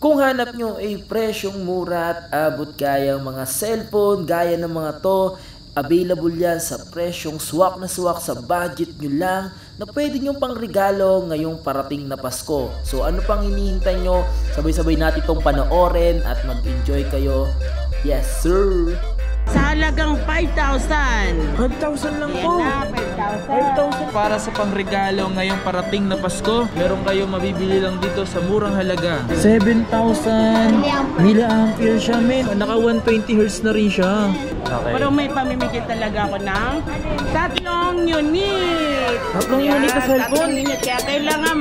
Kung hanap nyo ay presyong mura at abot kayang mga cellphone gaya ng mga to, available yan sa presyong swak na swak sa budget nyo lang na pwede nyo pang regalo ngayong parating na Pasko. So ano pang hinihintay nyo? Sabay-sabay natin itong panoorin at mag-enjoy kayo. Yes sir! Sa halagang 5,000. 5,000 lang po. Yan na, 5,000. 5,000 para sa pangregalo ngayong parating na Pasko. Meron kayong mabibili lang dito sa murang halaga. 7,000 milliampere siya, men. Naka 120 Hz na rin siya. Okay. Pero may pamimigay talaga ako ng 3 unit. 3 unit na cellphone? 3 unit. Kaya kailangan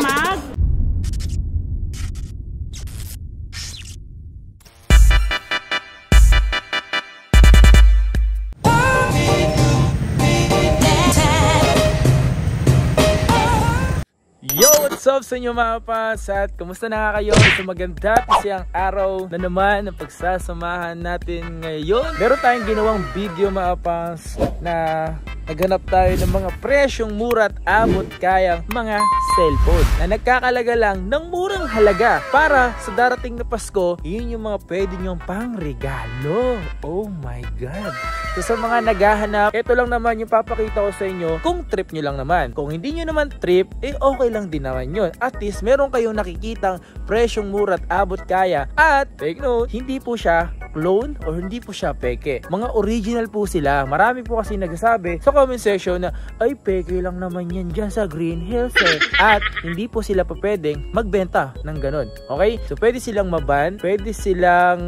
Yo! What's up sa inyo mga paps? At kumusta na nga kayo? Sa maganda at isang araw na naman ang pagsasamahan natin ngayon. Meron tayong ginawang video mga paps na naghanap tayo ng mga presyong mura at abot kayang mga cellphone na nagkakalaga lang ng murang halaga para sa darating na Pasko. Yun yung mga pwede nyong pang regalo. Oh my God! So sa mga naghahanap, ito lang naman yung papakita ko sa inyo kung trip nyo lang naman. Kung hindi nyo naman trip, eh okay lang din naman yun. At least meron kayong nakikitang presyong mura at abot kaya. At take note, hindi po siya clone or hindi po siya peke. Mga original po sila. Marami po kasi nagsasabi sa comment section na ay peke lang naman yan dyan sa Green Hills eh. At hindi po sila pa pwedeng magbenta ng ganun. Okay? So pwede silang maban, pwede silang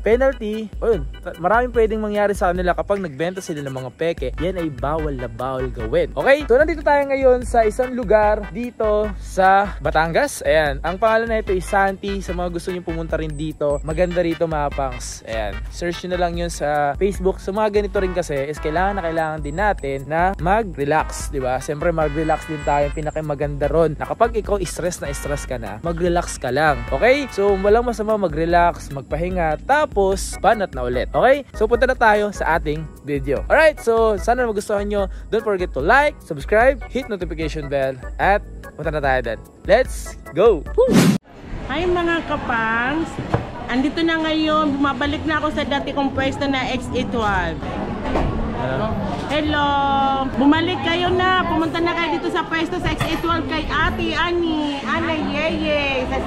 penalty. O yun, maraming pwedeng mangyari sa kanila kapag nagbenta sila ng mga peke. Yan ay bawal na bawal gawin. Okay? So nandito tayo ngayon sa isang lugar dito sa Batangas. Ayan. Ang pangalan na ito is Santi. Sa mga gusto nyo pumunta rin dito, maganda rito mga pangs. Ayan. Search nyo na lang yun sa Facebook. So mga ganito rin kasi is kailangan din natin na mag-relax. Diba? Siyempre mag-relax din tayo. Pinakamaganda ron na kapag ikaw stress ka na, mag-relax ka lang. Okay? So walang masama mag-relax, magpahinga, tapos banat na ulit. Okay? So punta na tayo sa ating video. Alright? So sana magustuhan nyo. Don't forget to like, subscribe, hit notification bell, at punta na tayo din. Let's go! Woo! Hi mga kapangs. Andito na ngayon. Bumabalik na ako sa dati kong pwesto na XA12. Hello! Bumalik kayo na. Pumunta na kayo dito sa pwesto sa XA12 kay Ate Ana Yeye sa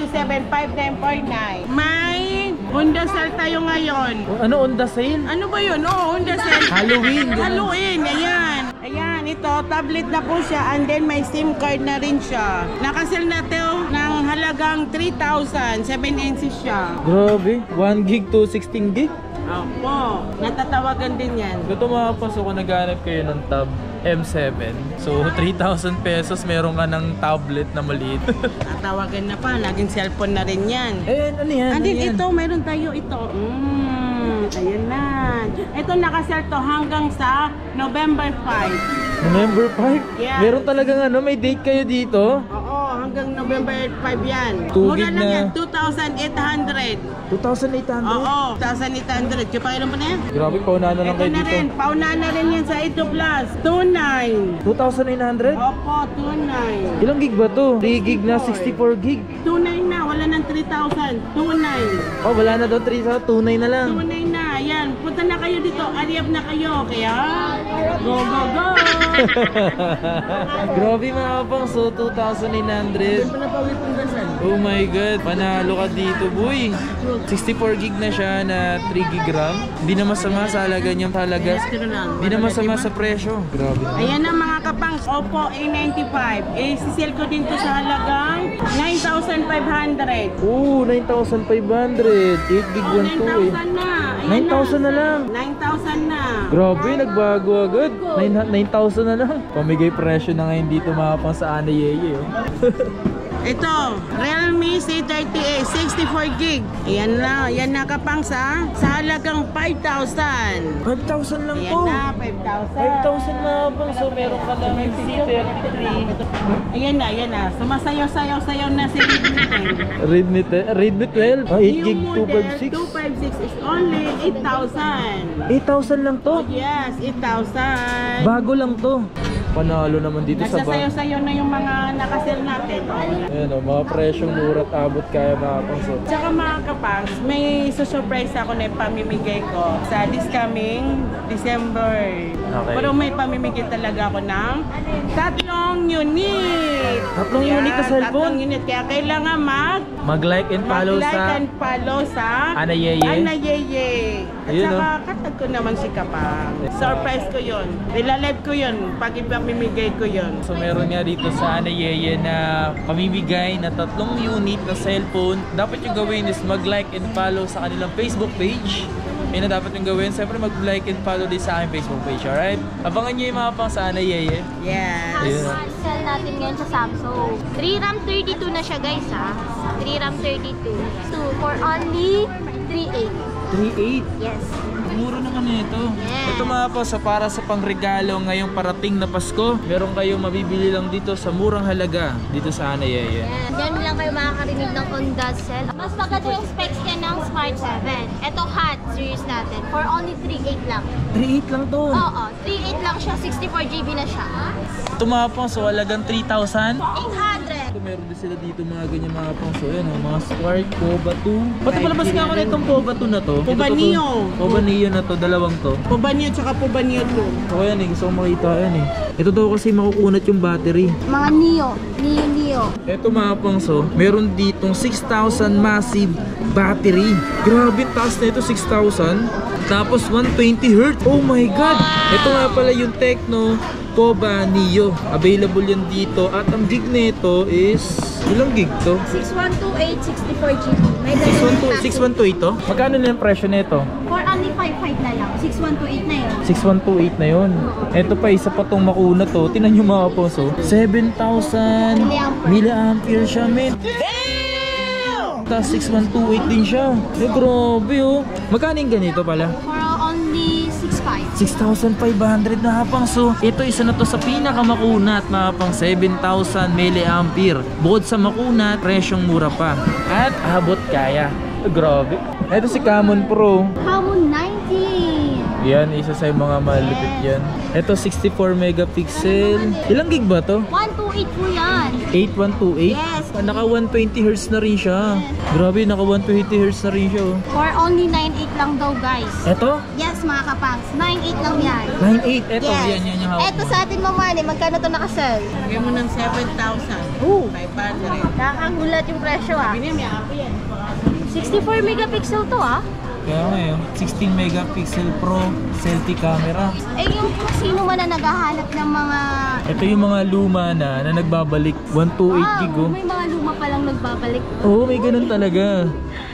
0923-727-5949. May Honda Sale tayo ngayon. Ano Honda Sale? Ano ba yun? Oo, Honda Sale. Halloween. Halloween, ayan. Ayan, ito, tablet na po siya and then may SIM card na rin siya. Nakasale na ito ng halagang 3,000, 7 inches siya. Grabe, 1 gig to 16 gig? Opo, natatawagan din yan. Ito mga paso kung naghanap kayo ng Tab M7. So 3,000 pesos meron ka ng tablet na maliit. Natawagan na pa, laging cellphone na rin yan. Eh, ano yan? And then ito, mayroon tayo ito. Ayan na. Ito nakasale to hanggang sa November 5. November 5? Yeah. Meron talagang ano, may date kayo dito? Oo, hanggang November 5 yan. 2 Mura gig lang na. yan, 2,800. 2,800? Oo, 2,800. Kaya mo na yan? Grabe, paunahan na lang Ito kayo na dito. rin, paunahan na rin yan sa 8 Plus. 2,900. 2,900? Opo, 2,900. Ilang gig ba to? 3 gig na, 64 gig? 2,900 na, wala ng 3,000. 2,900. Oh, wala na daw 3,000, 2,900 na lang. 2,900 na, yan. Punta na kayo dito, ariap na kayo. Kaya, go, go, go! Grabe mga pang, so 2,900. Oh my God, panalo ka dito boy. 64 gig na siya na 3 gig RAM. Hindi na masama sa halaga niyang halaga. Hindi na masama sa presyo. Grabe. Ayan na mga kapangs, Oppo A95. Sisell ko din to sa halagang 9,500. Oh, 9,500. 8 gig 1 to eh. 9,000 na. 9,000 na lang. 9,000 na. Grabe, nagbago agad. 9,000 na lang. Pamigay presyo na ngayon dito mga pang sa Ana Yeye. Oh. Ito, Realme C30A 64 gig. Ayan na, yan na kapang sa halagang 5,000. 5,000 lang Ayan to. na, 5,000. 5,000 na pang, so meron ka lang C33. Ayan na. Sumasayaw-sayaw na si Redmi 12. 8 gig 256. 256 is only 8,000. 8,000 lang to. Oh yes, 8,000. Bago lang to. Panalo naman dito sa Nagsasayaw-sayaw na yung mga nakasell natin. Ayan o, mga presyong mura at abot kaya mga pangso. Tsaka mga kapags, may susurprise ako na ipamimigay ko sa this coming December. Okay. Pero may pamimigay talaga ako ng 3 unit. 3 unit na cellphone? 3 unit. Kaya kailangan Mag-like and follow mag-like sa and follow sa Ana Yeye. Ana Yeye. At Ayun, saka katag ko naman si Kapag. Surprise ko yun. Nilalive ko yun. Pag ipamimigay ko yun. So meron nga dito sa Ana Yeye na pamimigay na 3 unit na cellphone. Dapat yung gawin is mag-like and follow sa kanilang Facebook page. Yun na dapat yung gawin. Siyempre mag-like and follow din sa aking Facebook page, alright? Abangan nyo yung mga pang sa Ana Yeye. Yes. Ayun. Sell natin ngayon sa Samsung. 3 RAM 32 na siya guys ha. 3 RAM 32. So for only 3.8. 3.8. Yes. Mura naman ito. Yes. Ito mga po, sa para sa pangregalo ngayong parating na Pasko, meron kayong mabibili lang dito sa murang halaga dito sa Ana Yeye. Yes. Diyan lang kayo makakarinig ng on that sell. Mas maganda yung specs niya ng Smart 7. Ito hot series natin. For only 3.8 lang. 3.8 lang to. Oo. 3.8 lang siya. 64GB na siya. Ito mga po, so halagang 3,000. 800. So, meron din sila dito mga ganyan mga pang so yan, mga Spark, Poba 2. Pati palabas nga ako na itong Poba 2 na to. Poba Ito to. Neo. Poba Neo na to, dalawang to. Pubanyo tsaka Pubanyo 2. So yan eh, gusto ko makita yan eh. Ito daw kasi makukunat yung battery. Mga Neo. Ito mga pangso, meron ditong 6,000 massive battery. Grabe, taas na ito, 6,000. Tapos 120Hz. Oh my God! Ito nga pala yung Tecno Poba Neo. Available yan dito. At ang gig nito is... Ilang gig to? 6128, 64GB. May dalawang 6128 to? Magkano na yung presyo nito? For only 5.5 na lang. 6128 na yun. 6128 na yun. Ito pa, isa pa tong makunat to. Tinan nyo mga poso. 7,000 milliampere siya, men. Tapos 6128 din siya. Eh, grabe oh. Magkano yung ganito pala? For only 6.5. 6,500 na hapang. So, ito isa na to sa pinakamakunat, mga pang 7,000 milliampere. Bukod sa makunat, presyong mura pa. At abot kaya. Grabe. Ito si Camon Pro. Camon 19. Yan, isa sa mga malupit yan. Ito 64 megapixel. Ilang gig ba to? 128 po yan. 8128? Yes. Naka 120Hz na rin siya. Grabe, naka 120Hz na rin siya. Oh. For only 9.8 lang daw guys. Ito? Yes mga kapangs. 9.8 lang yan. 9.8. Ito, Yes. yan yung hawak Ito mo. sa atin mamani. Magkano to nakasell? Lagay mo ng 7,000. Oo. 500. Nakagulat yung presyo ah. Binili mo ako yan. 64 megapixel to ah. Kaya ngayon, 16 megapixel Pro selfie camera. Eh yung kung sino man na naghahanap ng mga... Ito yung mga luma na nagbabalik. 128 gig oh. May mga luma palang nagbabalik. Oo, may ganun talaga.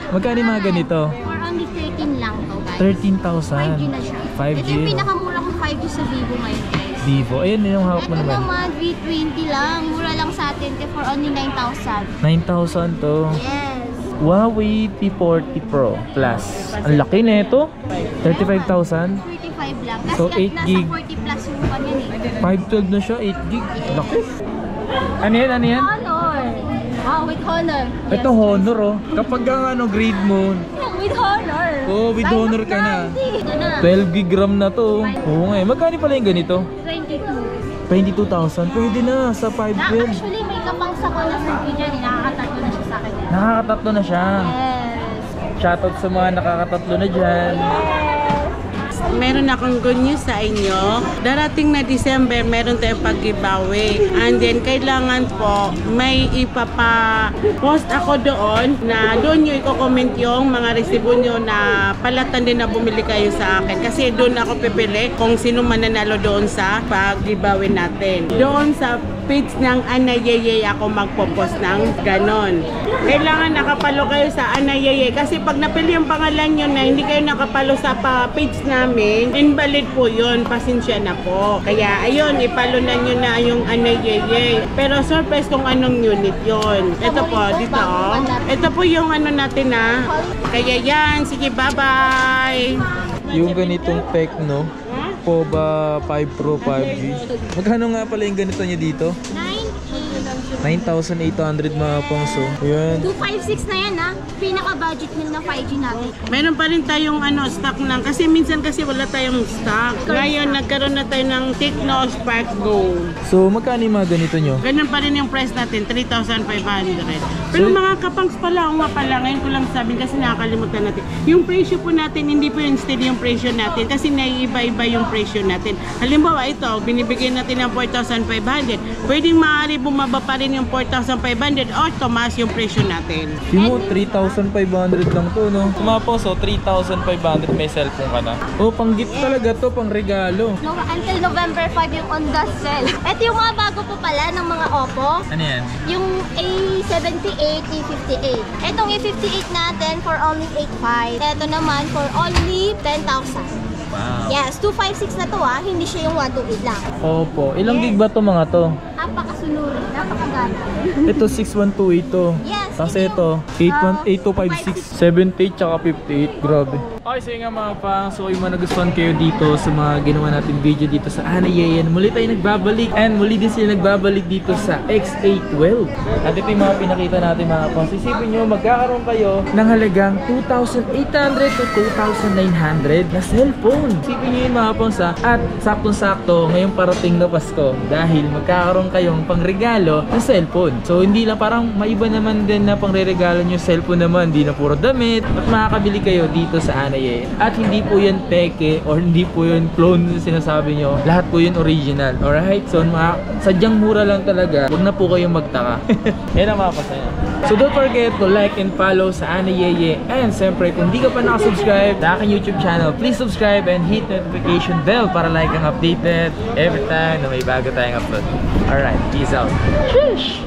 Magkano yung mga ganito? For only 13 lang to guys. 13,000. 5G na siya. 5G. Ito yung pinakamura kong 5G sa Vivo ngayon guys. Vivo. Ayan yung hawak mo Ito naman. naman, V20 lang. Mura lang sa atin. For only 9,000. 9,000 to. Yes. Huawei P40 Pro Plus. Ang laki na ito. 35,000. 35 lang. Kasi So, 8 gig. nasa 40 plus yung kanya eh. 512 na siya, 8 gig. Laki. Ano yan? Ano yan? Honor. With Honor. Ito Honor oh. Kapag ang ano grade mo, With Honor. oh, with Line Honor of ka na. 90. Ito na. 12 gig RAM na to. Oo nga eh. Magkano pala yung ganito? 22. 22,000. Pwede na sa 512. Actually, may kapangsa ko na sa video dyan. Nakakatatlo na siya sa akin. Nakakatatlo na siya. Yes. Shoutout sa mga nakakatatlo na dyan. Meron akong good news sa inyo. Darating na December, meron tayong pag-giveaway. And then, kailangan po, may ipapa-post ako doon na doon nyo i-comment yung mga resibo nyo na palatan din na bumili kayo sa akin. Kasi doon ako pipili kung sino mananalo doon sa pag-giveaway natin. Doon sa page ng Ana Yeye ako magpo-post ng ganon. Kailangan nakapalo kayo sa Ana Yeye kasi pag napili yung pangalan nyo na hindi kayo nakapalo sa page namin, invalid po yun. Pasensya na po. Kaya ayun, ipalo na nyo na yung Ana Yeye. Pero surprise kung anong unit yun. Ito po, dito oh. Ito po yung ano natin na. Kaya yan, sige bye-bye! Yung ganitong Tecno Poba 5 Pro 5G. Magkano nga pala yung ganito niya dito? 9.8. 9,800 mga pangso. Ayan. 256 na yan ha. Pinaka-budget meal na 5G natin. Meron pa rin tayong stock lang. Kasi minsan kasi wala tayong stock. Ngayon, nagkaroon na tayo ng Tecno Spark Go. So, magkano yung mga ganito nyo? Ganun pa rin yung price natin, 3,500. Pero mga kapangs pala, nga pala, ngayon ko lang sabihin kasi nakakalimutan natin. Yung presyo po natin, hindi po yung steady yung presyo natin kasi naiiba-iba yung presyo natin. Halimbawa ito, binibigyan natin ng 4,500. Pwedeng maaari bumaba pa rin yung 4,500 or tumaas yung presyo natin. Yung 3,500 lang to, no? Tumapo, so 3,500 may cellphone ka na. Oh, pang gift talaga to, pang regalo. No, until November 5 yung on the sale. Ito yung mga bago po pala ng mga Oppo. Ano yan? Yung A78, A58. Etong A58 natin for only 8,500. Ito naman for only 10,000. Wow. Yes, 256 na to hindi siya yung 128 lang. Opo. Ilang gig ba to mga to? Napakasunuri, napakaganda. Ito 6128 to. Yes, Tapos ito ito 8256, 78 tsaka 58. Grabe. Okay, so nga mga pang, so yung mga nagustuhan kayo dito sa mga ginawa natin video dito sa Ana Yeyen. Muli tayo nagbabalik and muli din sila nagbabalik dito sa X812. At ito yung mga pinakita natin mga pang. Isipin nyo, magkakaroon kayo ng halagang 2,800 to 2,900 na cellphone. Isipin nyo yung mga pang at saktong-sakto ngayong parating na Pasko dahil magkakaroon kayong pangregalo na cellphone. So hindi lang, parang maiba naman din na pangre-regalo nyo cellphone naman, hindi na puro damit. At makakabili kayo dito sa Ana Yeyen. At hindi po yan peke or hindi po yun clone na sinasabi nyo. Lahat po yun original. Alright? So sadyang mura lang talaga. Huwag na po kayong magtaka. Yan ang mapasaya. So don't forget to like and follow sa Ana Yeyen. And siyempre, kung di ka pa nakasubscribe sa aking YouTube channel, please subscribe and hit notification bell para like ang updated every time na may bago tayong upload. Alright, peace out. Sheesh!